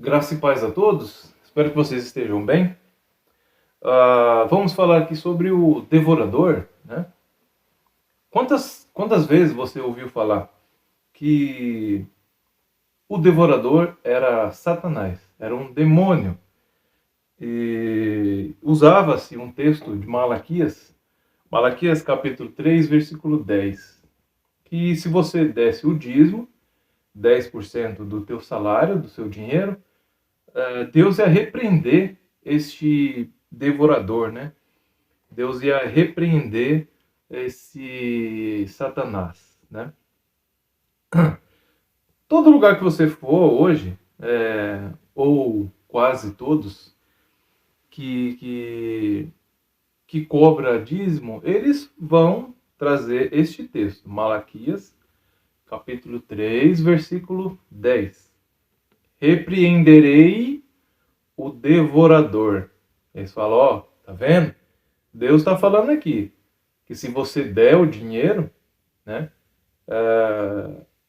Graça e paz a todos. Espero que vocês estejam bem. Vamos falar aqui sobre o devorador, né? Quantas vezes você ouviu falar que o devorador era Satanás, era um demônio? E usava-se um texto de Malaquias capítulo 3, versículo 10, que se você desse o dízimo, 10% do teu salário, do seu dinheiro, Deus ia repreender este devorador, né? Deus ia repreender esse Satanás, né? Todo lugar que você for hoje, ou quase todos, que cobra dízimo, eles vão trazer este texto, Malaquias, capítulo 3, versículo 10. Repreenderei o devorador. Eles falam, ó, tá vendo? Deus está falando aqui que se você der o dinheiro, né,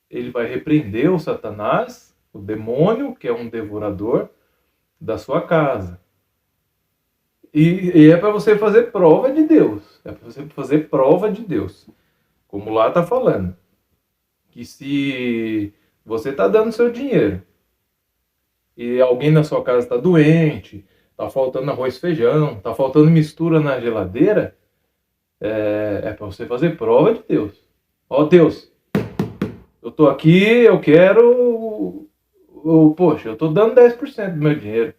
ele vai repreender o Satanás, o demônio, que é um devorador, da sua casa. E é para você fazer prova de Deus. É para você fazer prova de Deus. Como lá está falando. Que se você está dando seu dinheiro e alguém na sua casa está doente, está faltando arroz e feijão, está faltando mistura na geladeira, é para você fazer prova de Deus. Ó Deus, eu tô aqui, eu quero. Poxa, eu tô dando 10% do meu dinheiro.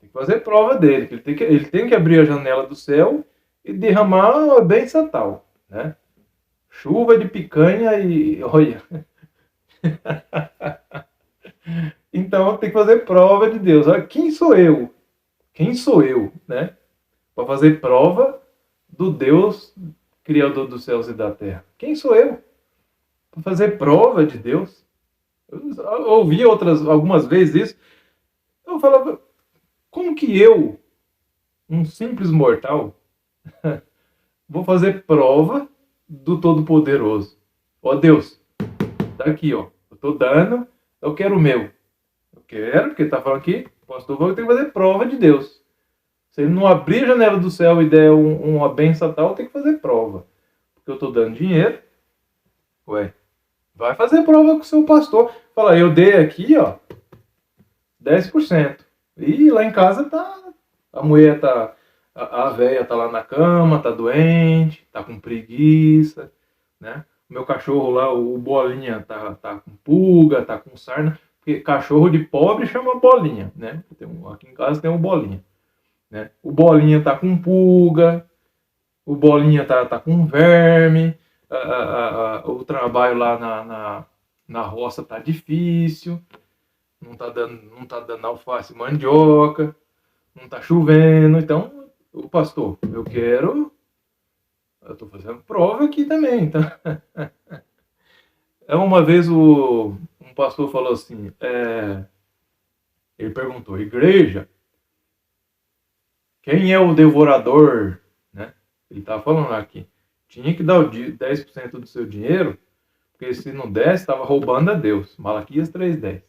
Tem que fazer prova dele. Ele tem que abrir a janela do céu e derramar a bênção tal, né? Chuva de picanha e. Olha. Então tem que fazer prova de Deus. Olha, quem sou eu? Quem sou eu, né? Para fazer prova do Deus Criador dos céus e da terra. Quem sou eu? Para fazer prova de Deus. Eu ouvi algumas vezes isso. Eu falava, como que eu, um simples mortal, vou fazer prova do Todo-Poderoso? Ó Deus, tá aqui, ó. Eu tô dando, eu quero o meu. Eu quero, porque tá falando aqui, o pastor falou que tem que fazer prova de Deus. Se ele não abrir a janela do céu e der uma benção tal, tem que fazer prova. Porque eu tô dando dinheiro. Ué, vai fazer prova com o seu pastor. Fala, eu dei aqui, ó, 10%. E lá em casa tá. A mulher tá. A velha tá lá na cama, tá doente, tá com preguiça, né? O meu cachorro lá, o Bolinha, tá com pulga, tá com sarna. Porque cachorro de pobre chama Bolinha, né? Aqui em casa tem um Bolinha, né? O Bolinha tá com pulga, o Bolinha tá com verme, o trabalho lá na roça tá difícil, não tá dando alface e mandioca, não tá chovendo. Então, o pastor, eu tô fazendo prova aqui também, então. Uma vez um pastor falou assim, ele perguntou, igreja, quem é o devorador, né? Ele tava falando aqui, tinha que dar o 10% do seu dinheiro, porque se não desse, estava roubando a Deus. Malaquias 3:10.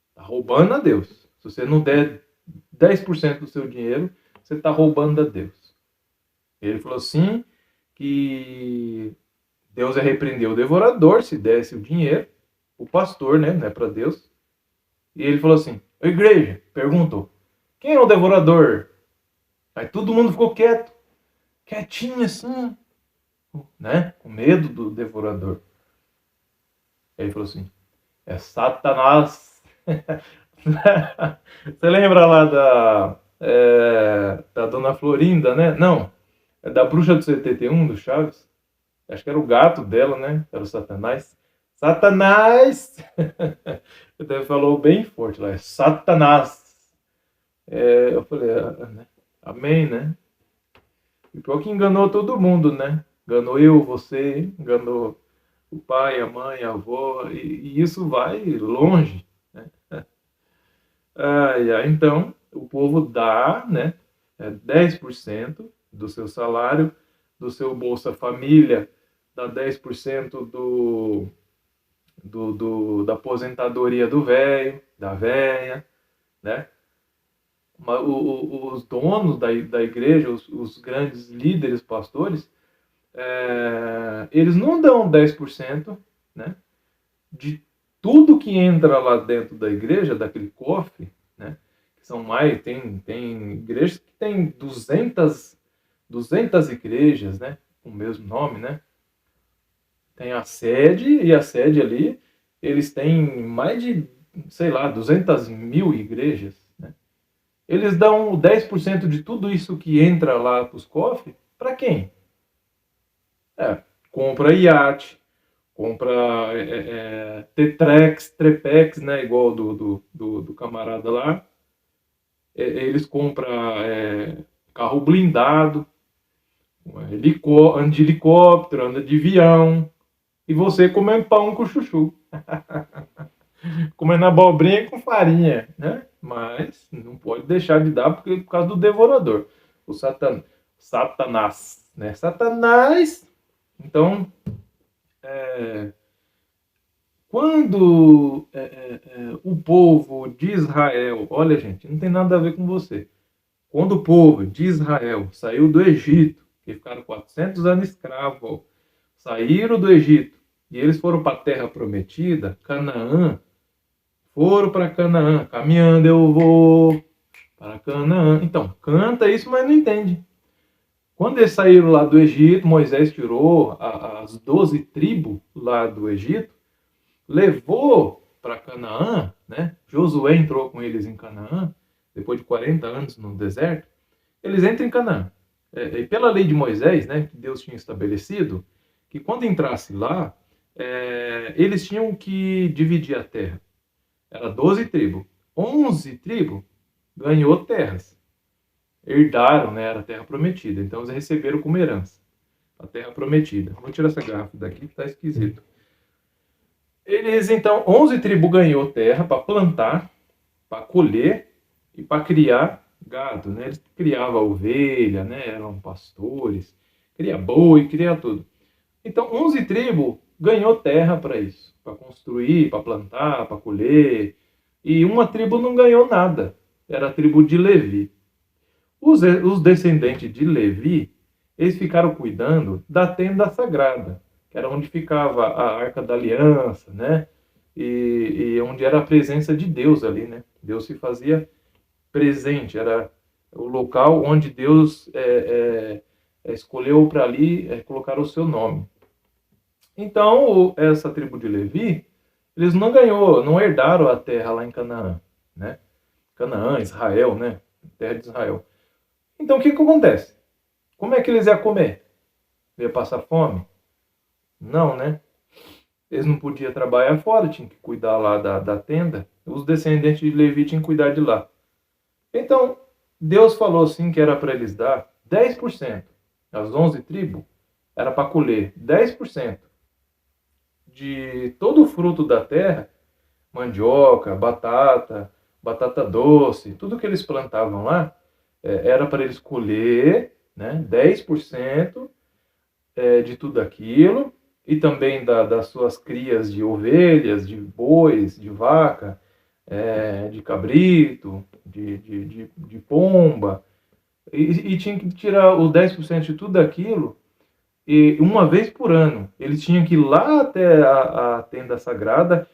Está roubando a Deus. Se você não der 10% do seu dinheiro, você está roubando a Deus. Ele falou assim que Deus ia repreender o devorador se desse o dinheiro, o pastor, né? Não é para Deus. E ele falou assim, a igreja perguntou, quem é o devorador? Aí todo mundo ficou quieto, quietinho assim, né? Com medo do devorador. Aí ele falou assim, é Satanás. Você lembra lá da Dona Florinda, né? Não, é da Bruxa do 71, do Chaves. Acho que era o gato dela, né? Era o Satanás. Satanás! Ele falou bem forte lá, é Satanás. Eu falei, né? Amém, né? E pior que enganou todo mundo, né? Enganou eu, você, enganou o pai, a mãe, a avó, e isso vai longe, né? Então, o povo dá, né, 10% do seu salário, do seu Bolsa Família, dá 10% da aposentadoria do velho, da velha, né? Os donos da igreja, os grandes líderes, pastores, eles não dão 10%, né, de tudo que entra lá dentro da igreja, daquele cofre, né, que são mais, tem igrejas que tem 200 igrejas, né, com o mesmo nome, né, tem a sede, e a sede ali, eles têm mais de, sei lá, 200 mil igrejas, né. Eles dão 10% de tudo isso que entra lá para os cofres, para quem? Compra iate, compra Tetrex, Trepex, né, igual do camarada lá. Eles compram carro blindado, anda de helicóptero, anda de avião, e você comendo pão com chuchu. Comendo abobrinha com farinha, né? Mas não pode deixar de dar por causa do devorador. O Satanás, né? Satanás. Então, quando o povo de Israel, olha gente, não tem nada a ver com você. Quando o povo de Israel saiu do Egito, que ficaram 400 anos escravos, saíram do Egito e eles foram para a terra prometida, Canaã, foram para Canaã, caminhando eu vou para Canaã. Então, canta isso, mas não entende. Quando eles saíram lá do Egito, Moisés tirou as 12 tribos lá do Egito, levou para Canaã, né? Josué entrou com eles em Canaã, depois de 40 anos no deserto, eles entram em Canaã. E pela lei de Moisés, né, que Deus tinha estabelecido, que quando entrasse lá, eles tinham que dividir a terra. Era 12 tribos. 11 tribos ganhou terras. Herdaram, né, era a terra prometida. Então eles receberam como herança a terra prometida. Vou tirar essa garrafa daqui que tá esquisito. Eles, então, 11 tribos ganhou terra para plantar, para colher e para criar gado, né? Eles criavam ovelha, né? Eram pastores, cria boi, cria tudo. Então, 11 tribos ganhou terra para isso, para construir, para plantar, para colher. E uma tribo não ganhou nada, era a tribo de Levi. Os descendentes de Levi, eles ficaram cuidando da tenda sagrada, que era onde ficava a Arca da Aliança, né? E onde era a presença de Deus ali, né? Deus se fazia presente, era o local onde Deus escolheu para ali colocar o seu nome. Então, essa tribo de Levi, eles não herdaram a terra lá em Canaã, né? Canaã, Israel, né? Terra de Israel. Então, o que acontece? Como é que eles iam comer? Ia passar fome? Não, né? Eles não podiam trabalhar fora, tinham que cuidar lá da tenda. Os descendentes de Levi tinham que cuidar de lá. Então, Deus falou assim que era para eles dar 10%. As 11 tribos, era para colher 10% de todo o fruto da terra, mandioca, batata doce, tudo que eles plantavam lá, era para eles colher, né, 10% de tudo aquilo, e também das suas crias de ovelhas, de bois, de vaca, de cabrito, de pomba, e tinha que tirar os 10% de tudo aquilo, e uma vez por ano. Eles tinham que ir lá até a tenda sagrada,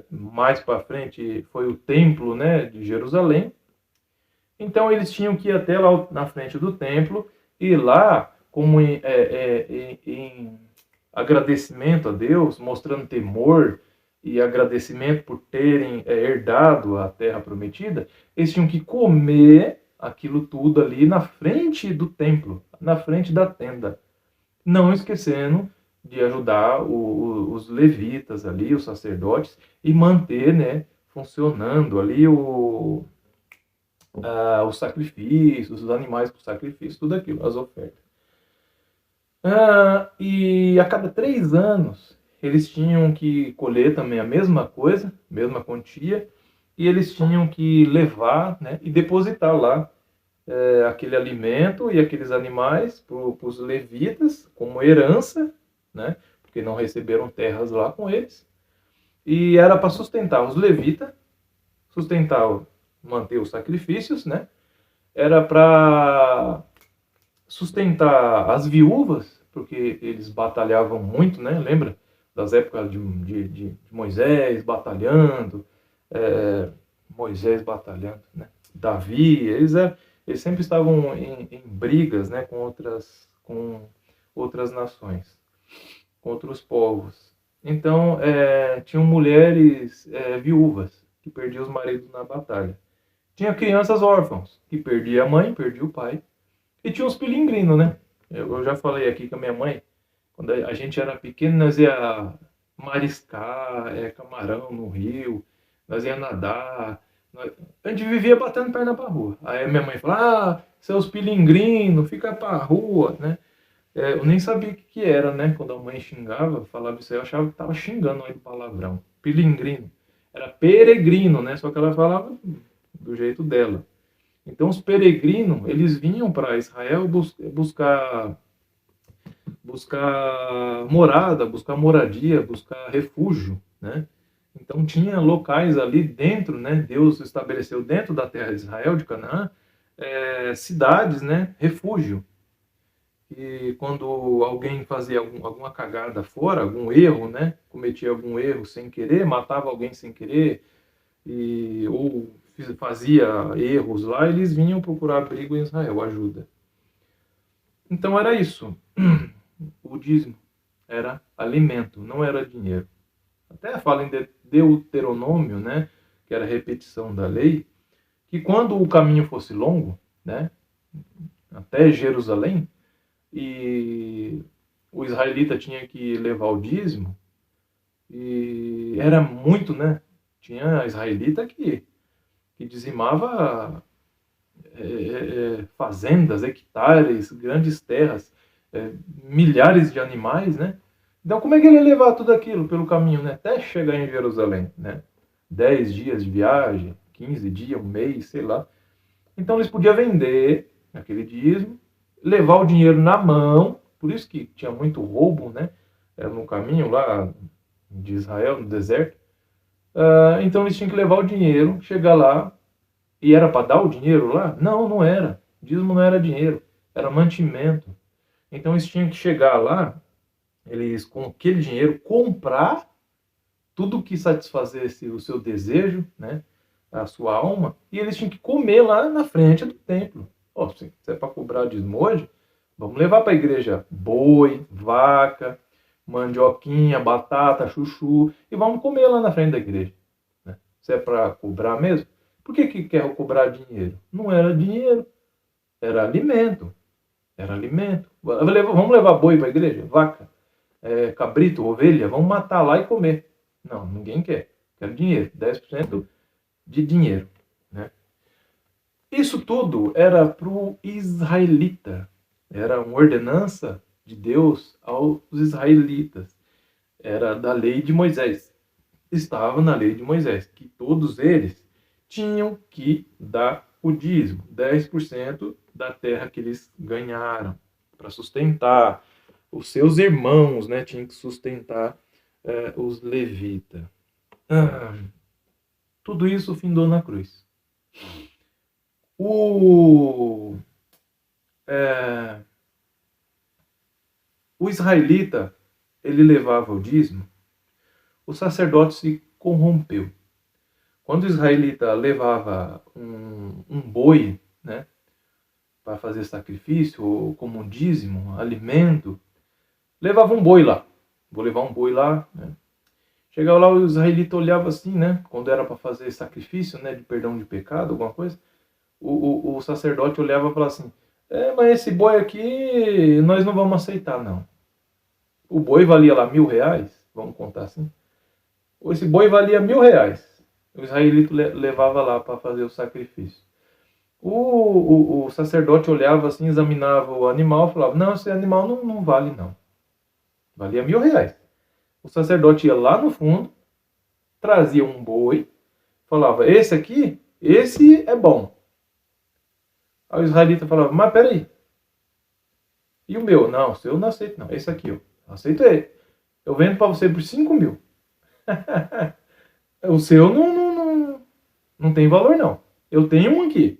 mais para frente foi o templo, né, de Jerusalém. Então eles tinham que ir até lá na frente do templo, e lá, como em agradecimento a Deus, mostrando temor e agradecimento por terem herdado a terra prometida, eles tinham que comer aquilo tudo ali na frente do templo, na frente da tenda. Não esquecendo de ajudar os levitas ali, os sacerdotes, e manter, né, funcionando ali os sacrifícios, os animais para o sacrifício, tudo aquilo, as ofertas. E a cada 3 anos, eles tinham que colher também a mesma coisa, mesma quantia, e eles tinham que levar, né, e depositar lá aquele alimento e aqueles animais para os levitas como herança, né, porque não receberam terras lá com eles. E era para sustentar os levitas, manter os sacrifícios, né? Era para sustentar as viúvas, porque eles batalhavam muito, né? Lembra das épocas de Moisés batalhando, é, Moisés batalhando, né? Davi, eles sempre estavam em brigas, né? Com outras nações, com outros povos. Então, tinham mulheres viúvas que perdiam os maridos na batalha. Tinha crianças órfãos, que perdia a mãe, perdia o pai. E tinha uns pilingrinos, né? Eu já falei aqui com a minha mãe, quando a gente era pequeno, nós ia mariscar, camarão no rio, nós ia nadar. A gente vivia batendo perna pra rua. Aí a minha mãe falava, seus pilingrinos, fica pra rua, né? Eu nem sabia o que era, né? Quando a mãe xingava, falava isso aí, eu achava que tava xingando aí do palavrão. Pilingrino. Era peregrino, né? Só que ela falava do jeito dela. Então os peregrinos, eles vinham para Israel buscar morada, buscar moradia, buscar refúgio, né? Então tinha locais ali dentro, né? Deus estabeleceu dentro da terra de Israel, de Canaã, cidades, né? Refúgio. E quando alguém fazia alguma cagada fora, algum erro, né? Cometia algum erro sem querer, matava alguém sem querer, ou fazia erros lá, eles vinham procurar abrigo em Israel, ajuda. Então era isso. O dízimo era alimento, não era dinheiro. Até fala em Deuteronômio, né, que era a repetição da lei, que quando o caminho fosse longo, né, até Jerusalém, e o israelita tinha que levar o dízimo, e era muito, né? Tinha israelita que dizimava fazendas, hectares, grandes terras, milhares de animais, né? Então como é que ele ia levar tudo aquilo pelo caminho, né? Até chegar em Jerusalém, né? 10 dias de viagem, 15 dias, um mês, sei lá. Então eles podiam vender aquele dízimo, levar o dinheiro na mão, por isso que tinha muito roubo, né? No caminho lá de Israel, no deserto. Então eles tinham que levar o dinheiro, chegar lá, e era para dar o dinheiro lá? Não, não era. Dízimo não era dinheiro, era mantimento. Então eles tinham que chegar lá, eles com aquele dinheiro comprar tudo que satisfazesse o seu desejo, né, a sua alma, e eles tinham que comer lá na frente do templo. Se é para cobrar dízimo hoje, vamos levar para a igreja boi, vaca, mandioquinha, batata, chuchu, e vamos comer lá na frente da igreja. Né? Se é para cobrar mesmo, por que quer cobrar dinheiro? Não era dinheiro, era alimento. Era alimento. Vamos levar boi para a igreja? Vaca, cabrito, ovelha, vamos matar lá e comer. Não, ninguém quer. Quero dinheiro, 10% de dinheiro. Né? Isso tudo era para o israelita. Era uma ordenança de Deus aos israelitas. Era da lei de Moisés. Estava na lei de Moisés, que todos eles tinham que dar o dízimo, 10% da terra que eles ganharam, para sustentar os seus irmãos, né? Tinham que sustentar os levitas. Tudo isso findou na cruz. O israelita, ele levava o dízimo, o sacerdote se corrompeu. Quando o israelita levava um boi, né, para fazer sacrifício, ou como um dízimo, alimento, levava um boi lá. Vou levar um boi lá, né? Chegava lá, o israelita olhava assim, né, quando era para fazer sacrifício, né, de perdão de pecado, alguma coisa, o sacerdote olhava e falava assim, mas esse boi aqui nós não vamos aceitar, não. O boi valia lá R$1.000, vamos contar assim. Esse boi valia R$1.000. O israelita levava lá para fazer o sacrifício. O sacerdote olhava assim, examinava o animal e falava, não, esse animal não vale não. Valia R$1.000. O sacerdote ia lá no fundo, trazia um boi, falava, esse aqui, esse é bom. Aí o israelita falava, mas peraí, e o meu? Não, o seu eu não aceito não, esse aqui eu aceito ele. Eu vendo para você por 5.000. O seu não tem valor, não. Eu tenho um aqui.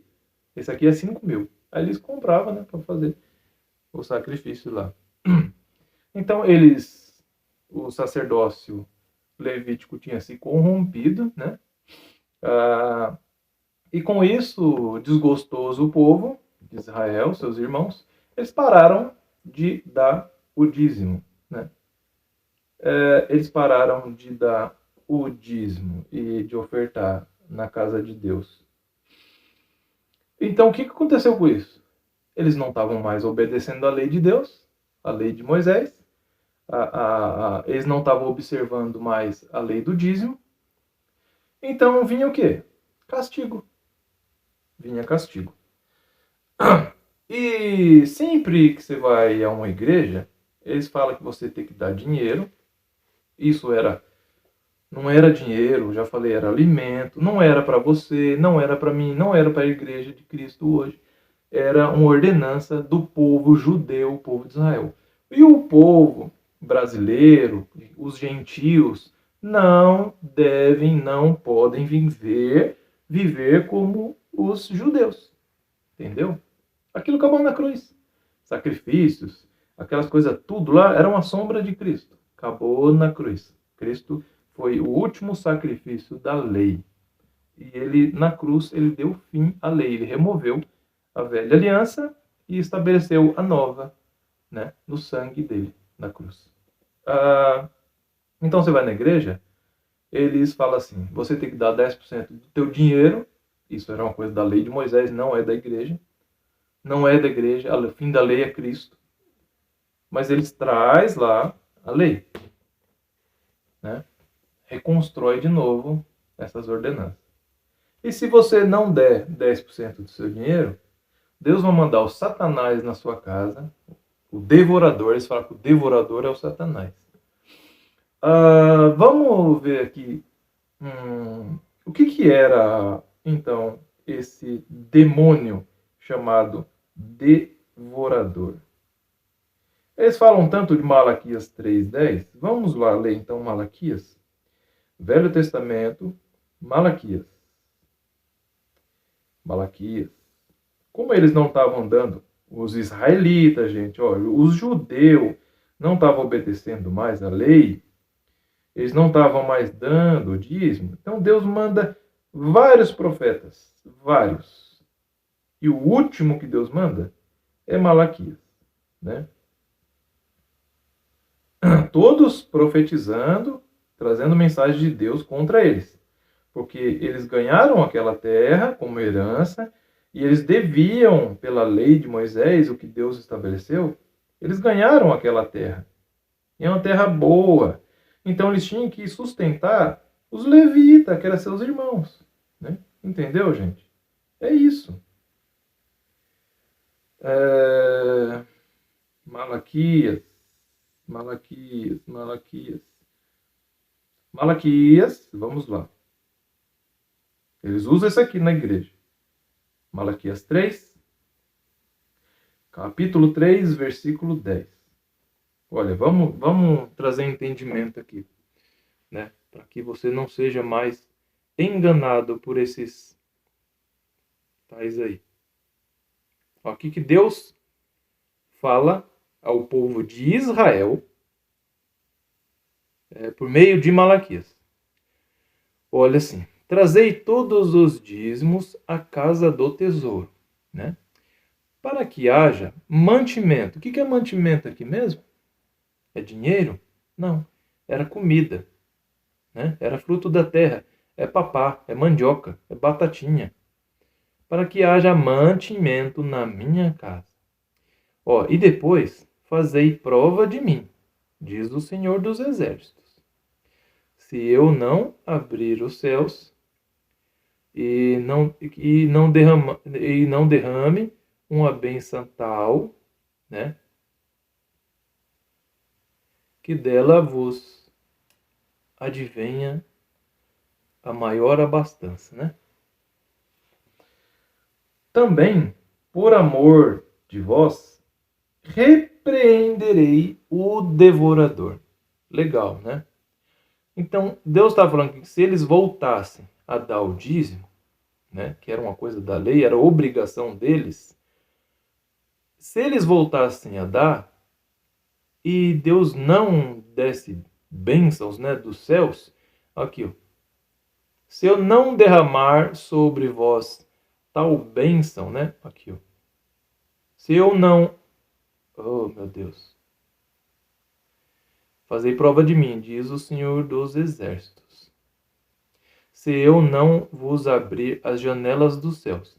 Esse aqui é 5.000. Aí eles compravam, né, para fazer o sacrifício lá. Então o sacerdócio levítico tinha se corrompido, né? E com isso, desgostoso o povo de Israel, seus irmãos, eles pararam de dar o dízimo, né? Eles pararam de dar o dízimo e de ofertar na casa de Deus. Então, o que aconteceu com isso? Eles não estavam mais obedecendo a lei de Deus, a lei de Moisés, eles não estavam observando mais a lei do dízimo. Então vinha o quê? Castigo. Vinha castigo. E sempre que você vai a uma igreja, eles falam que você tem que dar dinheiro. Isso não era dinheiro, já falei, era alimento, não era para você, não era para mim, não era para a igreja de Cristo hoje. Era uma ordenança do povo judeu, o povo de Israel. E o povo brasileiro, os gentios, não devem, não podem viver como os judeus. Entendeu? Aquilo acabou na cruz. Sacrifícios, aquelas coisas, tudo lá era uma sombra de Cristo. Acabou na cruz. Cristo foi o último sacrifício da lei. E ele, na cruz, ele deu fim à lei. Ele removeu a velha aliança e estabeleceu a nova, né, no sangue dele, na cruz. Então você vai na igreja, eles falam assim, você tem que dar 10% do teu dinheiro, isso era uma coisa da lei de Moisés, não é da igreja, o fim da lei é Cristo, mas eles traz lá a lei, né? Reconstrói de novo essas ordenanças. E se você não der 10% do seu dinheiro, Deus vai mandar o Satanás na sua casa, o devorador, eles falam que o devorador é o Satanás. Vamos ver aqui o que era, então, esse demônio chamado devorador. Eles falam tanto de Malaquias 3:10. Vamos lá ler então Malaquias. Velho Testamento, Malaquias. Como eles não estavam dando, os israelitas, gente, olha, os judeus não estavam obedecendo mais a lei, eles não estavam mais dando o dízimo, então Deus manda vários profetas, vários. E o último que Deus manda é Malaquias, né? Todos profetizando, trazendo mensagem de Deus contra eles. Porque eles ganharam aquela terra como herança, e eles deviam, pela lei de Moisés, o que Deus estabeleceu, eles ganharam aquela terra. E é uma terra boa. Então eles tinham que sustentar os levitas, que eram seus irmãos. Né? Entendeu, gente? É isso. Malaquias, vamos lá. Eles usam isso aqui na igreja. Malaquias 3, capítulo 3, versículo 10. Olha, vamos trazer entendimento aqui, né? Para que você não seja mais enganado por esses tais aí. O que Deus fala ao povo de Israel por meio de Malaquias. Olha assim, trazei todos os dízimos à casa do tesouro, né? Para que haja mantimento. O que é mantimento aqui mesmo? É dinheiro? Não, era comida, né? Era fruto da terra, é papá, é mandioca, é batatinha. Para que haja mantimento na minha casa. E depois fazei prova de mim, diz o Senhor dos Exércitos. Se eu não abrir os céus e não derrame uma bênção tal, né, que dela vos advenha a maior abastança, né? Também, por amor de vós, repreenderei o devorador. Legal, né? Então, Deus está falando que se eles voltassem a dar o dízimo, né, que era uma coisa da lei, era obrigação deles, se eles voltassem a dar e Deus não desse bênçãos, né, dos céus, aqui, ó, se eu não derramar sobre vós tal bênção, né, aqui, ó, se eu não, oh meu Deus, fazei prova de mim, diz o Senhor dos Exércitos, se eu não vos abrir as janelas dos céus.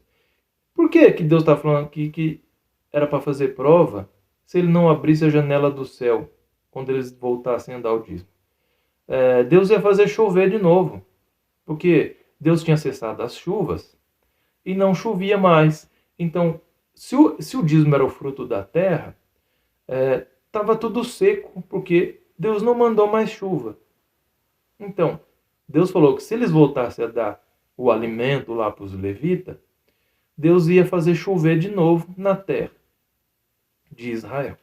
Por que que Deus está falando aqui que era para fazer prova se ele não abrisse a janela do céu quando eles voltassem a dar o dízimo? Deus ia fazer chover de novo, porque Deus tinha cessado as chuvas e não chovia mais. Então, se o dízimo era o fruto da terra, estava tudo seco, porque Deus não mandou mais chuva. Então, Deus falou que se eles voltassem a dar o alimento lá para os levitas, Deus ia fazer chover de novo na terra de Israel.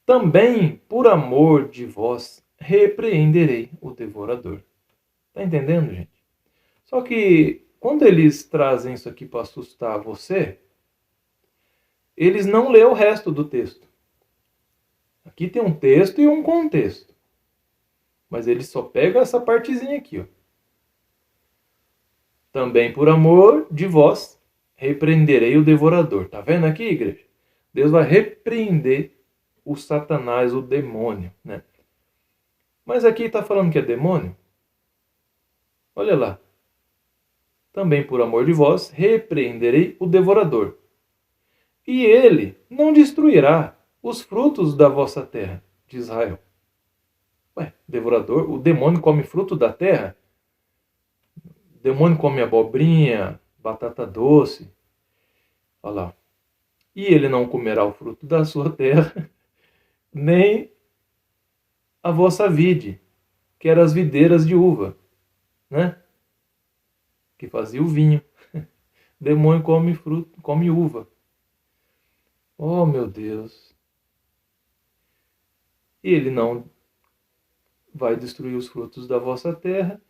Também, por amor de vós, repreenderei o devorador. Tá entendendo, gente? Só que quando eles trazem isso aqui para assustar você, eles não lêem o resto do texto. Aqui tem um texto e um contexto. Mas eles só pegam essa partezinha aqui, ó. Também por amor de vós, repreenderei o devorador. Tá vendo aqui, igreja? Deus vai repreender o Satanás, o demônio, né? Mas aqui está falando que é demônio? Olha lá. Também por amor de vós, repreenderei o devorador. E ele não destruirá os frutos da vossa terra, de Israel. Ué, devorador, o demônio come fruto da terra? O demônio come abobrinha, batata doce. Olha lá. E ele não comerá o fruto da sua terra, nem a vossa vide, que eram as videiras de uva, né? Que fazia o vinho. O demônio come fruto, come uva. Oh, meu Deus. E ele não vai destruir os frutos da vossa terra,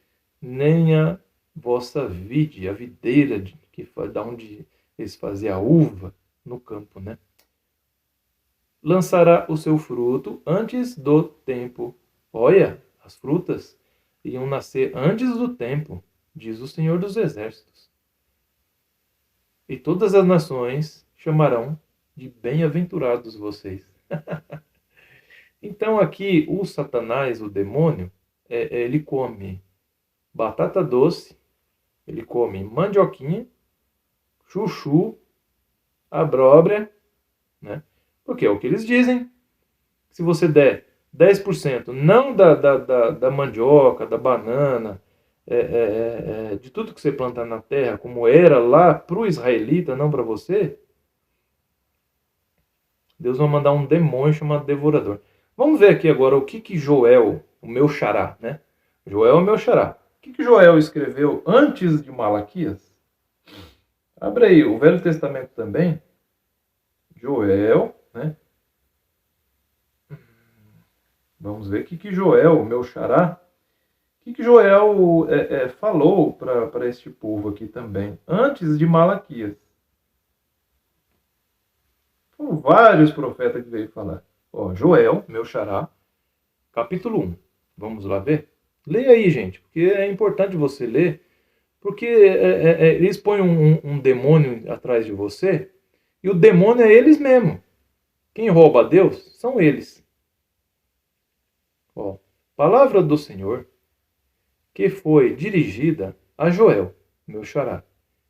nem a vossa vide, a videira da onde eles faziam a uva no campo, né? Lançará o seu fruto antes do tempo. Olha, as frutas iam nascer antes do tempo, diz o Senhor dos Exércitos. E todas as nações chamarão de bem-aventurados vocês. Então aqui o Satanás, o demônio, ele come batata doce, ele come mandioquinha, chuchu, abóbora, né? Porque é o que eles dizem. Se você der 10%, não da mandioca, da banana, de tudo que você plantar na terra, como era lá para o israelita, não para você, Deus vai mandar um demônio chamado devorador. Vamos ver aqui agora o que Joel, o meu xará, né? Joel é o meu xará. O que Joel escreveu antes de Malaquias? Abre aí, o Velho Testamento também. Joel, né? Vamos ver o que Joel, o meu xará, o que Joel falou para este povo aqui também, antes de Malaquias. Foram vários profetas que veio falar. Ó, Joel, meu xará, capítulo 1. Vamos lá ver? Leia aí, gente, porque é importante você ler, porque eles põem um demônio atrás de você, e o demônio é eles mesmo. Quem rouba a Deus são eles. Ó, palavra do Senhor, que foi dirigida a Joel, meu xará,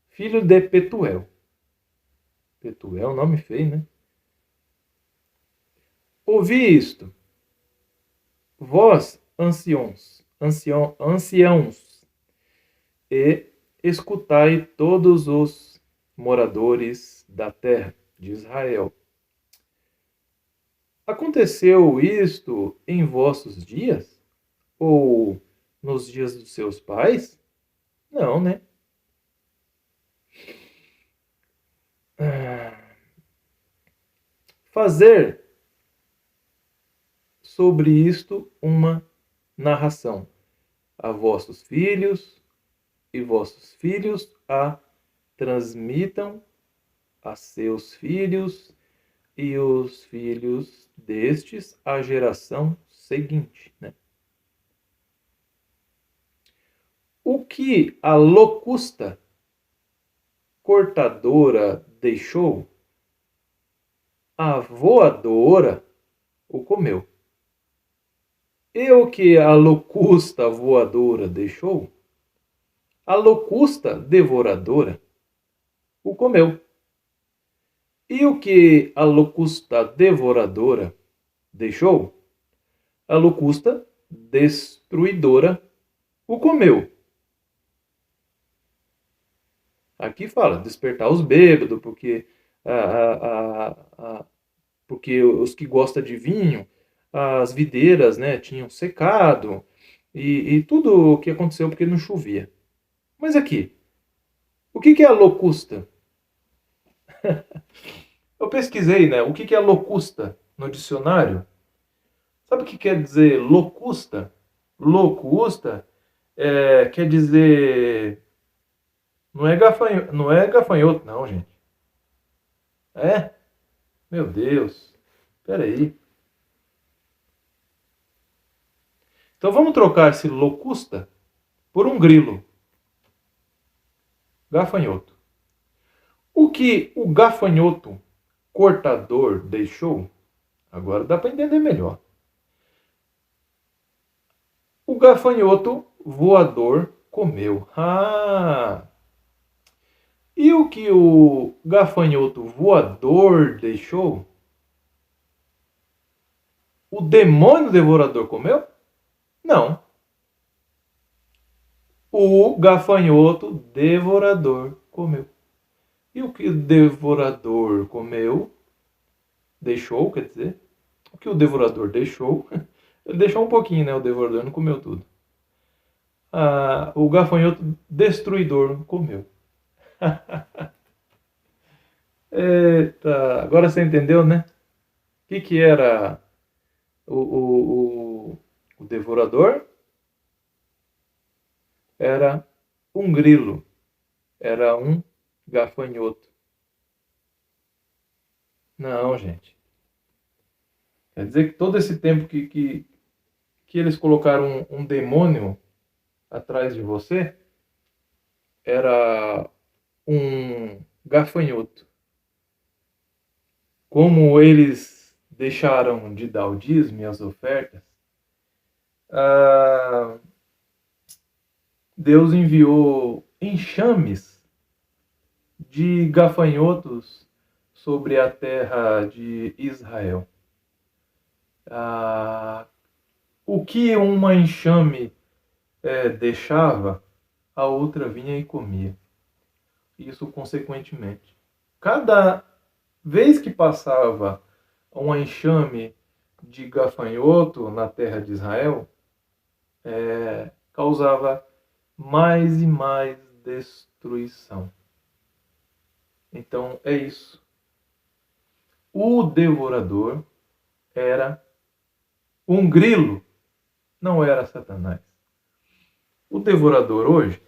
filho de Petuel. Petuel, nome feio, né? Ouvi isto, vós, anciãos, e escutai todos os moradores da terra de Israel. Aconteceu isto em vossos dias? Ou nos dias dos seus pais? Não, né? Fazer sobre isto uma narração: a vossos filhos e vossos filhos a transmitam a seus filhos e os filhos destes à geração seguinte, né? O que a locusta cortadora deixou, a voadora o comeu. E o que a locusta voadora deixou, a locusta devoradora o comeu. E o que a locusta devoradora deixou, a locusta destruidora o comeu. Aqui fala despertar os bêbados, porque os que gostam de vinho, as videiras, né, tinham secado, e tudo o que aconteceu porque não chovia. Mas aqui, o que é a locusta? Eu pesquisei, né, o que é locusta no dicionário. Sabe o que quer dizer locusta? Locusta quer dizer... Não é gafanhoto, não, gente. É? Meu Deus. Espera aí. Então vamos trocar esse locusta por um grilo. Gafanhoto. O que o gafanhoto cortador deixou? Agora dá para entender melhor. O gafanhoto voador comeu. E o que o gafanhoto voador deixou? O demônio devorador comeu? Não. O gafanhoto devorador comeu. E o que o devorador comeu? Deixou, quer dizer? O que o devorador deixou? Ele deixou um pouquinho, né? O devorador não comeu tudo. O gafanhoto destruidor comeu. Eita, agora você entendeu, né? O que era o devorador? Era um grilo. Era um gafanhoto. Não, gente. Quer dizer que todo esse tempo que eles colocaram um demônio atrás de você, era um gafanhoto. Como eles deixaram de dar o dízimo e as ofertas, Deus enviou enxames de gafanhotos sobre a terra de Israel. O que uma enxame deixava, a outra vinha e comia. Isso consequentemente. Cada vez que passava um enxame de gafanhoto na terra de Israel, causava mais e mais destruição. Então é isso. O devorador era um grilo, não era Satanás. O devorador hoje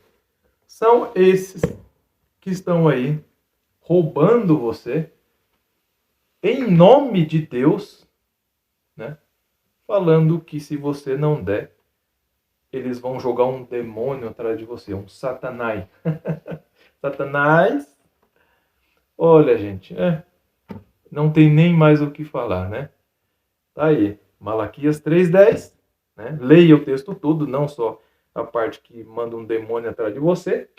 são esses que estão aí roubando você em nome de Deus, né? Falando que se você não der, eles vão jogar um demônio atrás de você, um Satanás. Satanás, olha, gente, não tem nem mais o que falar, né? Tá aí, Malaquias 3:10, né? Leia o texto todo, não só a parte que manda um demônio atrás de você.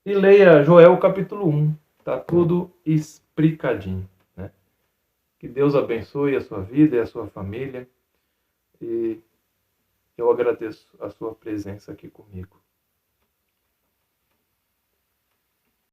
E leia Joel capítulo 1, tá tudo explicadinho, né? Que Deus abençoe a sua vida e a sua família. E eu agradeço a sua presença aqui comigo.